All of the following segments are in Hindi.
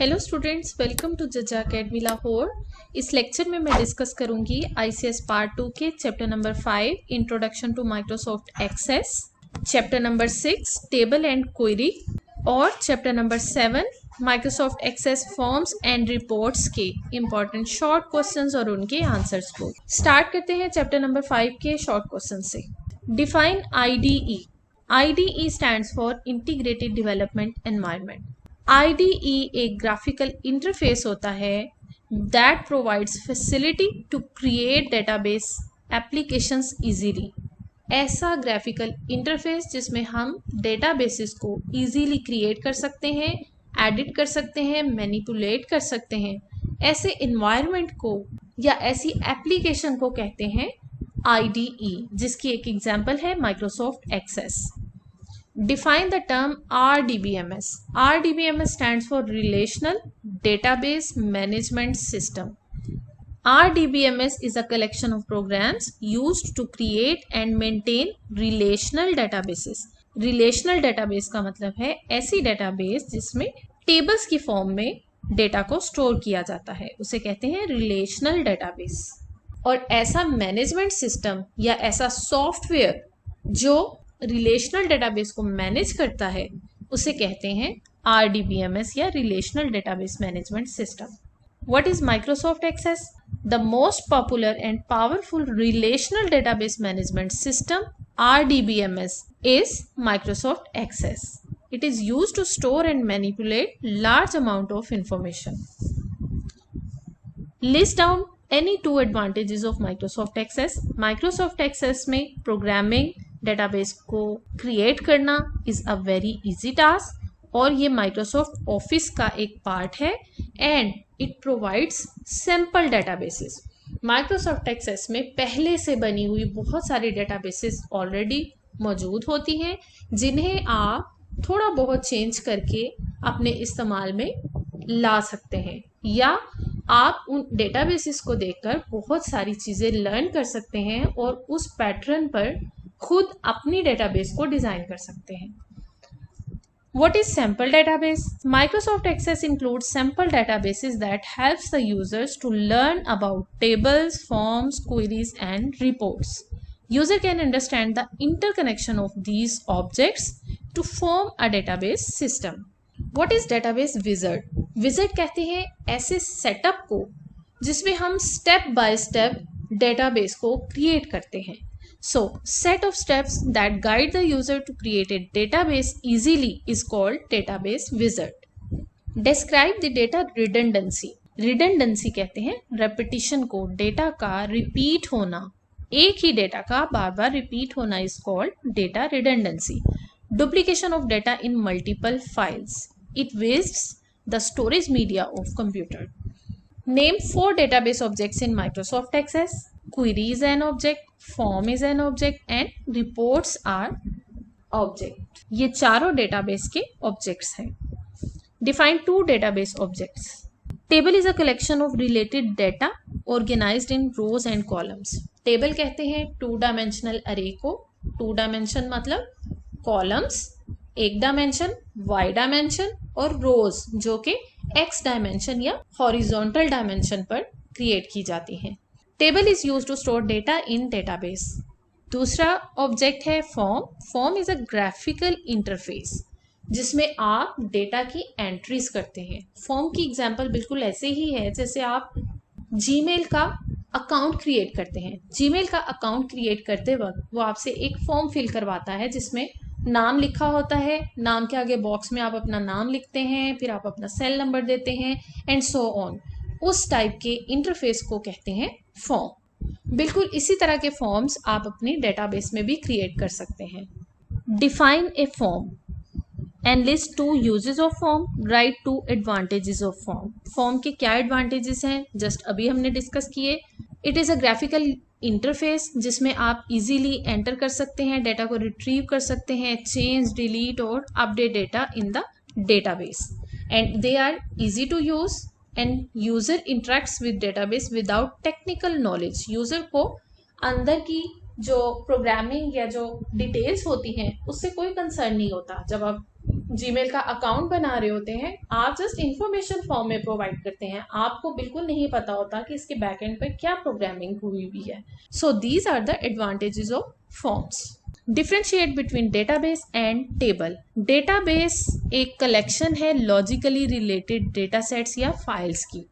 Hello students, welcome to Jaja academy Lahore. इस लेक्चर में मैं डिस्कस करूंगी आईसीएस पार्ट 2 के chapter number 5 introduction to Microsoft Access, chapter number 6 table and query और chapter number 7 Microsoft Access forms and reports के इंपॉर्टेंट शॉर्ट क्वेश्चंस और उनके आंसर्स को। स्टार्ट करते हैं चैप्टर नंबर 5 के शॉर्ट क्वेश्चन से। Define IDE. IDE stands for integrated development environment. IDE एक ग्राफिकल इंटरफेस होता है that provides facility to create database applications easily। ऐसा ग्राफिकल इंटरफेस जिसमें हम डेटाबेसेस को इजीली क्रिएट कर सकते हैं, एडिट कर सकते हैं, मैनिपुलेट कर सकते हैं, ऐसे इन्वायरमेंट को या ऐसी एप्लीकेशन को कहते हैं IDE, जिसकी एक एग्जांपल है Microsoft Access. Define the term RDBMS. RDBMS stands for Relational Database Management System. RDBMS is a collection of programs used to create and maintain relational databases. Relational database का मतलब है ऐसी database जिसमें tables की form में data को store किया जाता है, उसे कहते हैं relational database। और ऐसा management system या ऐसा software जो रिलेशनल डेटाबेस को मैनेज करता है उसे कहते हैं RDBMS या relational database management system. What is Microsoft Access? The most popular and powerful relational database management system RDBMS is Microsoft Access. It is used to store and manipulate large amount of information. List down any two advantages of Microsoft Access. Microsoft Access में प्रोग्रामिंग डेटाबेस को क्रिएट करना is a very easy task और ये माइक्रोसॉफ्ट ऑफिस का एक पार्ट है and it provides simple databases. Microsoft Access में पहले से बनी हुई बहुत सारी डेटाबेसेस ऑलरेडी मौजूद होती हैं जिन्हें आप थोड़ा बहुत चेंज करके अपने इस्तेमाल में ला सकते हैं, या आप उन डेटाबेसेस को देखकर बहुत सारी चीज़ें लर्न कर सकते हैं और उस पैटर्न पर खुद अपनी डेटाबेस को डिजाइन कर सकते हैं। What is sample database? Microsoft Access includes sample databases that helps the users to learn about tables, forms, queries, and reports. User can understand the interconnection of these objects to form a database system. What is database wizard? Wizard कहते हैं ऐसे सेटअप को जिसमें हम स्टेप बाय स्टेप डेटाबेस को क्रिएट करते हैं। So, set of steps that guide the user to create a database easily is called database wizard. Describe the data redundancy. Redundancy कहते हैं repetition को, डेटा का रिपीट होना, एक ही डेटा का बार बार रिपीट होना is called data redundancy. Duplication of data in multiple files. It wastes the storage media of computer. Name 4 database objects in Microsoft Access. Query is an object, form is an object and reports are object. ये चारों डेटाबेस के ऑब्जेक्ट्स हैं। Define 2 database objects. Table is a collection of related data organized in rows and columns. Table कहते हैं 2 dimensional array को। 2 dimension मतलब columns, एक dimension, y dimension और rows जो कि x dimension या horizontal dimension पर क्रिएट की जाती हैं। Table is use to store data in database. दूसरा ऑब्जेक्ट है form. Form is a graphical interface जिसमें आप डेटा की एंट्रीज करते हैं। फॉर्म की एग्जांपल बिल्कुल ऐसे ही है जैसे आप जीमेल का अकाउंट क्रिएट करते हैं। जीमेल का अकाउंट क्रिएट करते वक्त वो आपसे एक फॉर्म फिल करवाता है जिसमें नाम लिखा होता है, नाम के आगे बॉक्स में आप अपना नाम लिखते हैं, फिर आप अपना सेल नंबर देते हैं एंड सो ऑन। उस टाइप के इंटरफेस को कहते हैं फॉर्म। बिल्कुल इसी तरह के फॉर्म्स आप अपनी डेटाबेस में भी क्रिएट कर सकते हैं। Define a form and list 2 uses of form. Right 2 advantages of form. Form के क्या एडवांटेजेस हैं जस्ट अभी हमने डिस्कस किए। It is a graphical interface जिसमें आप इजीली एंटर कर सकते हैं, डेटा को रिट्रीव कर सकते हैं, चेंज, डिलीट और update data in the database and they are easy to use and user interacts with database without technical knowledge. User को अंदर की जो प्रोग्रामिंग या जो डिटेल्स होती हैं उससे कोई कंसर्न नहीं होता। जब आप जीमेल का अकाउंट बना रहे होते हैं, आप जस्ट इंफॉर्मेशन फॉर्म में प्रोवाइड करते हैं, आपको बिल्कुल नहीं पता होता कि इसके बैकएंड पे क्या प्रोग्रामिंग हुई हुई है। So these are the advantages of forms. Differentiate between database and table. Database एक कलेक्शन है लॉजिकली रिलेटेड डेटा सेट्स या फाइल्स की,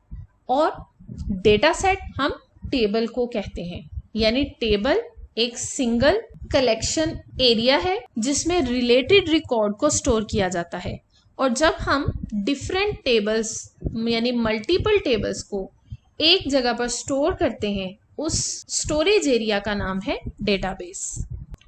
और डेटा सेट हम टेबल को कहते हैं। यानी टेबल एक सिंगल कलेक्शन एरिया है जिसमें रिलेटेड रिकॉर्ड को स्टोर किया जाता है। और जब हम डिफरेंट टेबल्स यानी मल्टीपल टेबल्स को एक जगह पर स्टोर करते हैं, उस स्टोरेज एरिया का नाम है database.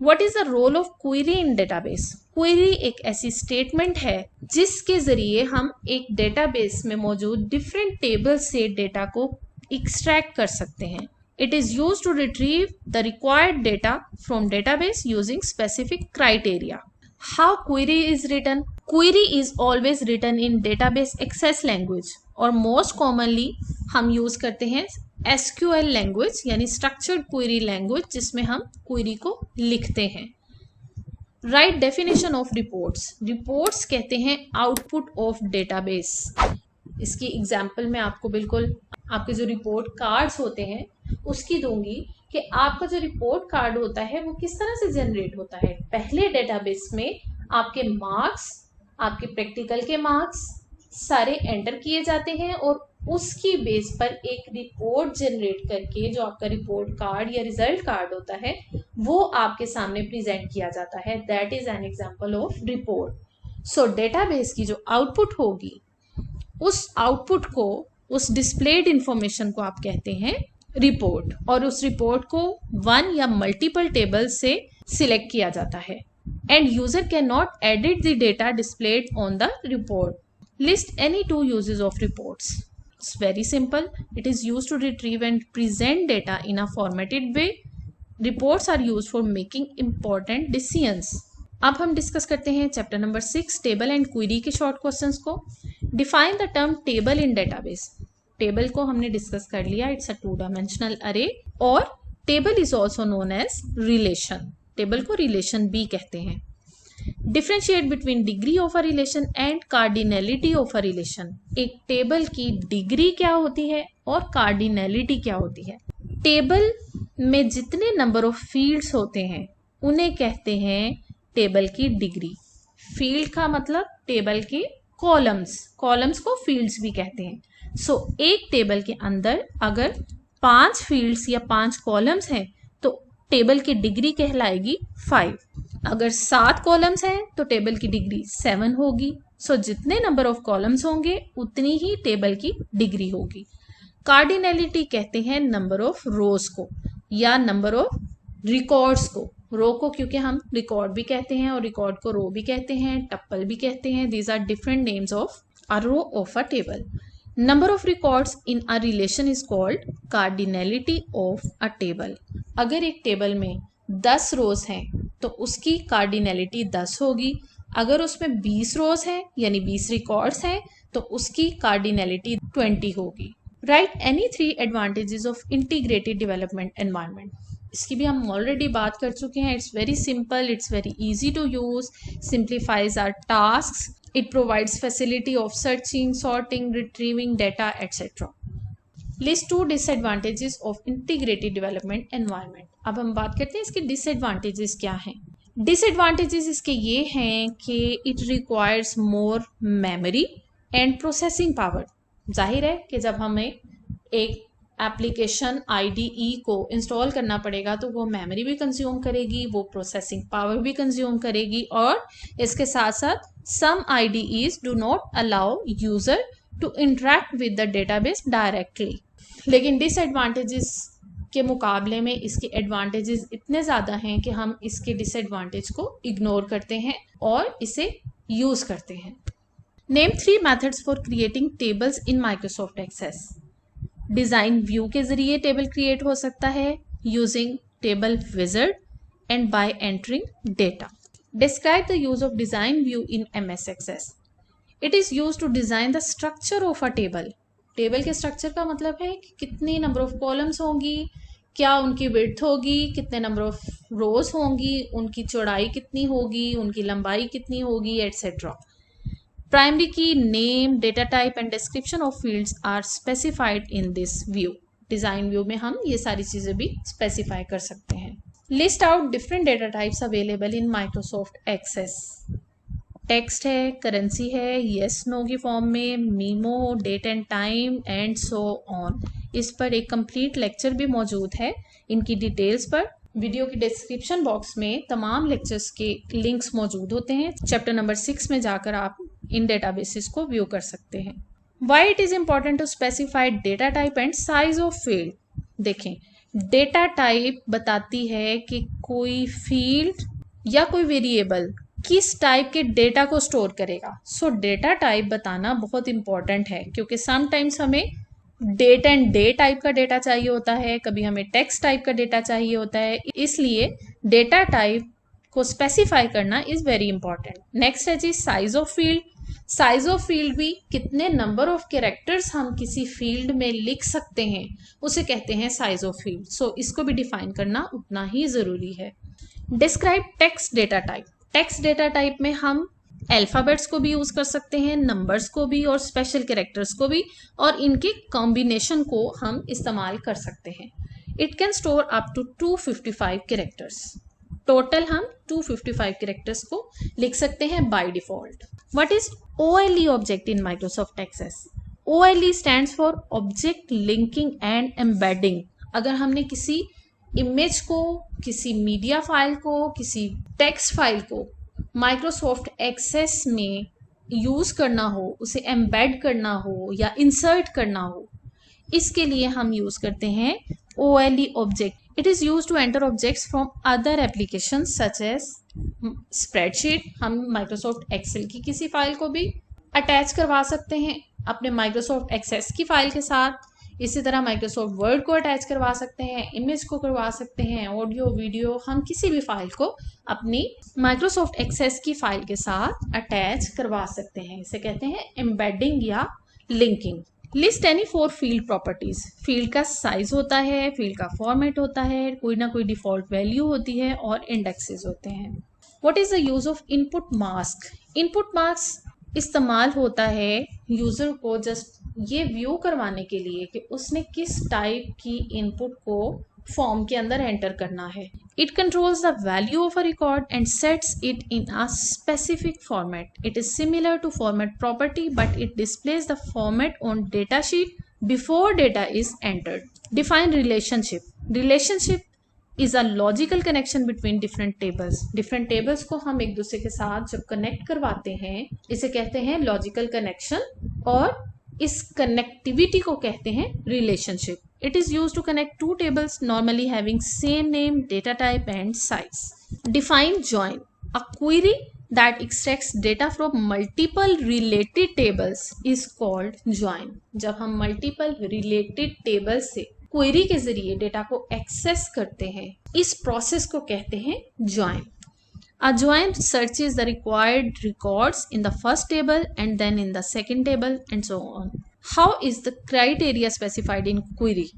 What is the role of query in database? Query एक ऐसी स्टेटमेंट है जिसके जरिए हम एक डेटाबेस में मौजूद डिफरेंट टेबल से डेटा को एक्सट्रैक्ट कर सकते हैं। It is used to retrieve the required data from database using specific criteria. How query is written? Query is always written in database access language, और most commonly हम use करते हैं SQL language यानी structured query language, जिसमें हम query को लिखते हैं। Write definition of reports. Reports कहते हैं output of database. इसकी एग्जाम्पल में आपको बिल्कुल आपके जो रिपोर्ट कार्ड्स होते हैं उसकी दूंगी कि आपका जो रिपोर्ट कार्ड होता है वो किस तरह से जनरेट होता है। पहले डेटाबेस में आपके मार्क्स, आपके प्रैक्टिकल के मार्क्स सारे एंटर किए जाते हैं और उसकी बेस पर एक रिपोर्ट जनरेट करके जो आपका रिपोर्ट कार्ड या रिजल्ट कार्ड होता है वो आपके सामने प्रेजेंट किया जाता है। That is an example of report. So database की जो आउटपुट होगी, उस आउटपुट को, उस डिस्प्लेड इंफॉर्मेशन को आप कहते हैं रिपोर्ट, और उस रिपोर्ट को वन या मल्टीपल टेबल से सिलेक्ट किया जाता है। End user can not edit the data displayed on the report. List any two uses of reports. It's very simple. It is used to retrieve and present data in a formatted way. Reports are used for making important decisions. अब हम डिस्कस करते हैं chapter number 6 table and query के शॉर्ट क्वेश्चंस को। Define the term table in database. Table को हमने डिस्कस कर लिया, इट्स अ 2-डायमेंशनल अरे, और table is also known as relation. Table को रिलेशन भी कहते हैं। Differentiate between degree of a relation and cardinality of a relation. एक टेबल की डिग्री क्या होती है और कार्डिनलिटी क्या होती है। टेबल में जितने नंबर ऑफ फील्ड्स होते हैं उन्हें कहते हैं टेबल की डिग्री। फील्ड का मतलब टेबल के कॉलम्स, कॉलम्स को फील्ड्स भी कहते हैं। सो एक टेबल के अंदर अगर 5 फील्ड्स या 5 कॉलम्स हैं तो टेबल की डिग्री कहलाएगी 5। अगर 7 कॉलम्स हैं तो टेबल की डिग्री 7 होगी। सो जितने नंबर ऑफ कॉलम्स होंगे उतनी ही टेबल की डिग्री होगी। कार्डिनलिटी कहते हैं नंबर ऑफ रोज को या नंबर ऑफ रिकॉर्ड्स को। रो को क्योंकि हम रिकॉर्ड भी कहते हैं और रिकॉर्ड को रो भी कहते हैं, टप्पल भी कहते हैं। These are different names of a row of a table. Number of records in a relation is called cardinality of a table. अगर एक टेबल में 10 रोज हैं तो उसकी कार्डिनलिटी 10 होगी। अगर उसमें 20 रोज हैं यानी 20 रिकॉर्ड्स हैं तो उसकी कार्डिनलिटी 20 होगी। Write any 3 advantages of integrated development environment. इसकी भी हम ऑलरेडी बात कर चुके हैं। It's very simple, it's very easy to use, simplifies our tasks, it provides facility of searching, sorting, retrieving data etcetera. List 2 disadvantages of integrated development environment. अब हम बात करते हैं इसके डिसएडवांटेजेस क्या हैं। डिसएडवांटेजेस इसके ये हैं कि it requires more memory and processing power. जाहिर है कि जब हमें एक एप्लीकेशन IDE को इंस्टॉल करना पड़ेगा तो वो मेमोरी भी कंज्यूम करेगी, वो प्रोसेसिंग पावर भी कंज्यूम करेगी, और इसके साथ साथ some IDEs do not allow user to interact with the database directly. लेकिन डिसएडवांटेजेस के मुकाबले में इसके एडवांटेजेस इतने ज़्यादा हैं कि हम इसके डिसएडवांटेज को इग्नोर करते हैं और इसे यूज़ करते हैं। Name 3 methods for creating tables in Microsoft Access. Design view के ज़रिए टेबल क्रिएट हो सकता है using table wizard and by entering data. Describe the use of design view in MS Access। It is use to design the structure of a table. Table के स्ट्रक्चर का मतलब है कि कितनी नंबर ऑफ कॉलम्स होंगी, क्या उनकी विड्थ होगी, कितने नंबर ऑफ रोज होंगी, उनकी चौड़ाई कितनी होगी, उनकी लंबाई कितनी होगी, etcetera. Primary key, name, data type and description of fields are specified in this view. Design view में हम ये सारी चीजें भी स्पेसिफाई कर सकते हैं। List out different data types available in Microsoft Access. Text है, करेंसी है, यस नो की फॉर्म में, memo, date and time and so on. इस पर एक कंप्लीट लेक्चर भी मौजूद है। इनकी डिटेल्स पर वीडियो की डिस्क्रिप्शन बॉक्स में तमाम लेक्चर्स के लिंक्स मौजूद होते हैं। चैप्टर नंबर 6 में जाकर आप इन डेटाबेसेस को व्यू कर सकते हैं। Why it is important to specify data type and size of field. देखें, डेटा टाइप बताती है कि कोई फील्ड या कोई वेरिएबल किस टाइप के डेटा को स्टोर करेगा। सो डेटा टाइप बताना बहुत इंपॉर्टेंट है, क्योंकि समटाइम्स हमें डेट एंड डे टाइप का डेटा चाहिए होता है, कभी हमें टेक्स्ट टाइप का डेटा चाहिए होता है। इसलिए डेटा टाइप को स्पेसिफाई करना इज वेरी इंपॉर्टेंट। नेक्स्ट है जी size of field. Size of field भी कितने नंबर ऑफ कैरेक्टर्स हम किसी फील्ड में लिख सकते हैं उसे कहते हैं साइज ऑफ फील्ड। सो इसको भी डिफाइन करना उतना ही जरूरी है। Describe text data type. Text data type में हम अल्फाबेट्स को भी यूज कर सकते हैं, नंबर्स को भी और स्पेशल कैरेक्टर्स को भी, और इनके कॉम्बिनेशन को हम इस्तेमाल कर सकते हैं। It can store up to 255 characters. Total हम 255 कैरेक्टर्स को लिख सकते हैं by default. What is OLE object in Microsoft Access? OLE stands for object linking and embedding. अगर हमने किसी इमेज को, किसी मीडिया फाइल को, किसी टेक्स्ट फाइल को माइक्रोसॉफ्ट एक्सेस में यूज करना हो, उसे एम्बेड करना हो या इंसर्ट करना हो, इसके लिए हम यूज करते हैं OLE object. It is use to enter objects from other application such as spreadsheet. हम माइक्रोसॉफ्ट एक्सेल की किसी फाइल को भी अटैच करवा सकते हैं अपने माइक्रोसॉफ्ट एक्सेस की फाइल के साथ। इसी तरह माइक्रोसॉफ्ट वर्ड को अटैच करवा सकते हैं, इमेज को करवा सकते हैं, ऑडियो, वीडियो, हम किसी भी फाइल को अपनी माइक्रोसॉफ्ट एक्सेस की फाइल के साथ अटैच करवा सकते हैं। इसे कहते हैं एम्बेडिंग या linking. List any 4 field properties. Field का साइज होता है, फील्ड का फॉर्मेट होता है, कोई ना कोई डिफॉल्ट वैल्यू होती है और इंडेक्सेस होते हैं। What is the use of input mask? Input mask इस्तेमाल होता है यूजर को जस्ट ये व्यू करवाने के लिए कि उसने किस टाइप की इनपुट को फॉर्म के अंदर एंटर करना है। It controls the value of a record and sets it in a specific format. It is similar to format property but it displays the format on data sheet before data is entered. Define relationship. Relationship is a logical connection between different tables. Different tables को हम एक दूसरे के साथ जब कनेक्ट करवाते हैं इसे कहते हैं लॉजिकल कनेक्शन, और इस कनेक्टिविटी को कहते हैं relationship. It is used to connect two tables normally having same name, data type and size. Define join. A query that extracts data from multiple related tables is called join. जब हम multiple related tables से क्वेरी के जरिए डेटा को एक्सेस करते हैं, इस प्रोसेस को कहते हैं join. A join searches the required records in the first table and then in the second table and so on. How is the criteria specified in query?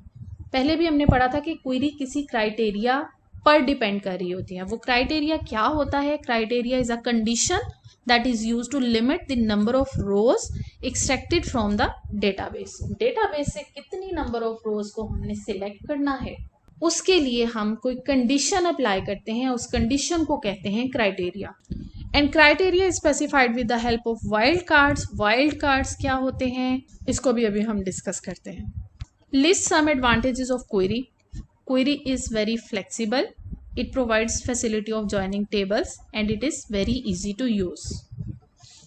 पहले भी हमने पढ़ा था कि क्वेरी किसी क्राइटेरिया पर डिपेंड कर रही होती है। वो क्राइटेरिया क्या होता है? Criteria is a condition that is used to limit the number of rows extracted from the database. Database से कितनी नंबर ऑफ रोज को हमने सिलेक्ट करना है, उसके लिए हम कोई कंडीशन अप्लाई करते हैं, उस कंडीशन को कहते हैं criteria. And criteria is specified with the help of wild cards. Wild cards क्या होते हैं इसको भी अभी हम डिस्कस करते हैं। List some advantages of query. Query is very flexible. It provides facility of joining tables and it is very easy to use.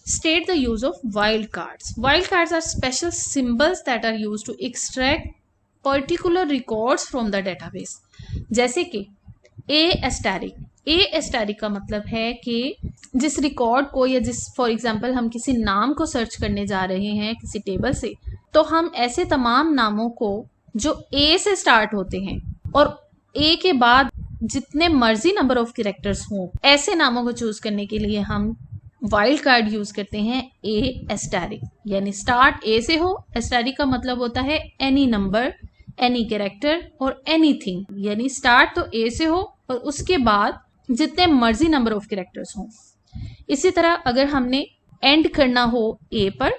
State the use of wildcards. Wildcards are special symbols that are used to extract particular records from the database. जैसे कि A*. का मतलब है कि जिस रिकॉर्ड को या जिस फॉर एग्जाम्पल हम किसी नाम को सर्च करने जा रहे हैं किसी टेबल से, तो हम ऐसे तमाम नामों को जो A से स्टार्ट होते हैं और A के बाद जितने मर्जी नंबर ऑफ कैरेक्टर्स हों, ऐसे नामों को चूज करने के लिए हम वाइल्ड कार्ड यूज करते हैं A*, यानी स्टार्ट A से हो। एस्टैरिक का मतलब होता है एनी नंबर, एनी कैरेक्टर और एनीथिंग, यानी स्टार्ट तो A से हो और उसके बाद जितने मर्जी नंबर ऑफ कैरेक्टर्स हों। इसी तरह अगर हमने एंड करना हो ए पर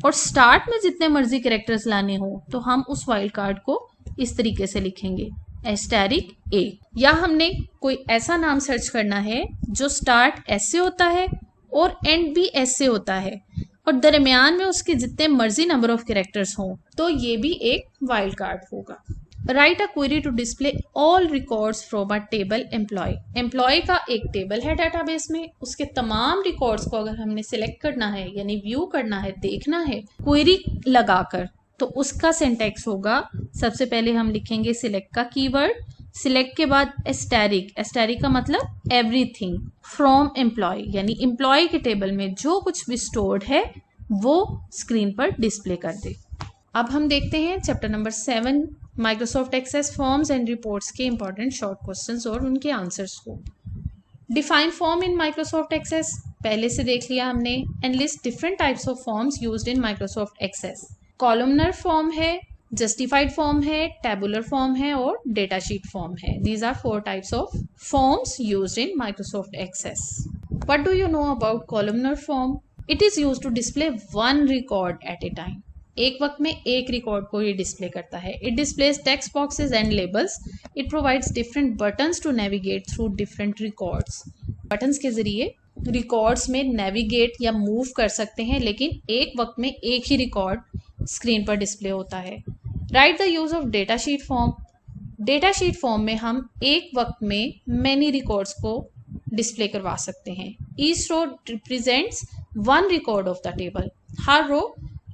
और स्टार्ट में जितने मर्जी कैरेक्टर्स लाने हो तो हम उस वाइल्ड कार्ड को इस तरीके से लिखेंगे एस्टेरिक ए। या हमने कोई ऐसा नाम सर्च करना है जो स्टार्ट एस से होता है और एंड भी एस से होता है और दरमियान में उसके जितने मर्जी नंबर ऑफ कैरेक्टर्स हों तो ये भी एक वाइल्ड कार्ड होगा। Write a query to display all records from a table employee. Employee का एक टेबल है डेटाबेस में, उसके तमाम रिकॉर्ड्स को अगर हमने सिलेक्ट करना है यानी व्यू करना है, देखना है क्वेरी लगाकर, तो उसका सिंटैक्स होगा सबसे पहले हम लिखेंगे सिलेक्ट का कीवर्ड, सिलेक्ट के बाद एस्टेरिक, एस्टेरिक का मतलब एवरीथिंग, फ्रॉम एम्प्लॉय यानी एम्प्लॉय के टेबल में जो कुछ भी स्टोर्ड है वो स्क्रीन पर डिस्प्ले कर दे। अब हम देखते हैं chapter number 7 Microsoft Access forms and reports के इंपॉर्टेंट शॉर्ट क्वेश्चंस और उनके आंसर्स को। Define form in Microsoft Access पहले से देख लिया हमने, and list different types of forms used in Microsoft Access. Columnar form है, जस्टिफाइड फॉर्म है, टेबुलर फॉर्म है और डेटा शीट फॉर्म है। These are 4 types of forms used in Microsoft Access. What do you know about columnar form? It is used to display one record at a time. एक वक्त में एक रिकॉर्ड को ये डिस्प्ले करता है। It displays text boxes and labels. It provides different buttons to navigate through different records. Buttons के जरिए रिकॉर्ड्स में नेविगेट या मूव कर सकते हैं, लेकिन एक वक्त में एक ही रिकॉर्ड स्क्रीन पर डिस्प्ले होता है। Right the use of data sheet form. Data sheet form में हम एक वक्त में मैनी रिकॉर्ड्स को डिस्प्ले करवा सकते हैं। Each row represents one record of the table. हर रो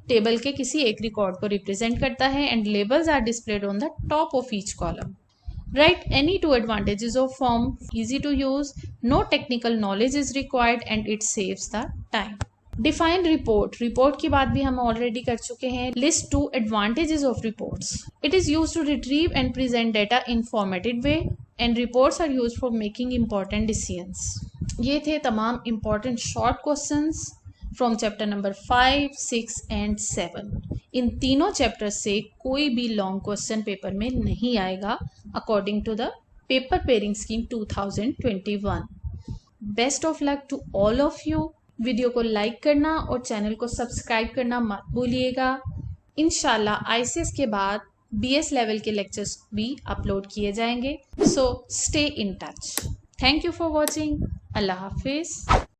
टेबल के किसी एक रिकॉर्ड को रिप्रेजेंट करता है and labels are displayed on the top of each column. Write any 2 advantages of form. Easy to use, no technical knowledge is required and it saves the time. Define report. Report की बात भी हम already कर चुके हैं. List 2 advantages of reports. It is used to retrieve and present data in formatted way and reports are used for making important decisions. ये थे तमाम important short questions from chapter number 5, 6 and 7। इन तीनों चैप्टर से कोई भी लॉन्ग क्वेश्चन पेपर में नहीं आएगा according to the paper pairing scheme 2021। Best of luck to all of you. Video को लाइक करना और चैनल को सब्सक्राइब करना मत भूलिएगा। इंशाल्लाह ICS के बाद BS लेवल के लेक्चर्स भी अपलोड किए जाएंगे। So stay in touch. Thank you for watching. Allah Hafiz.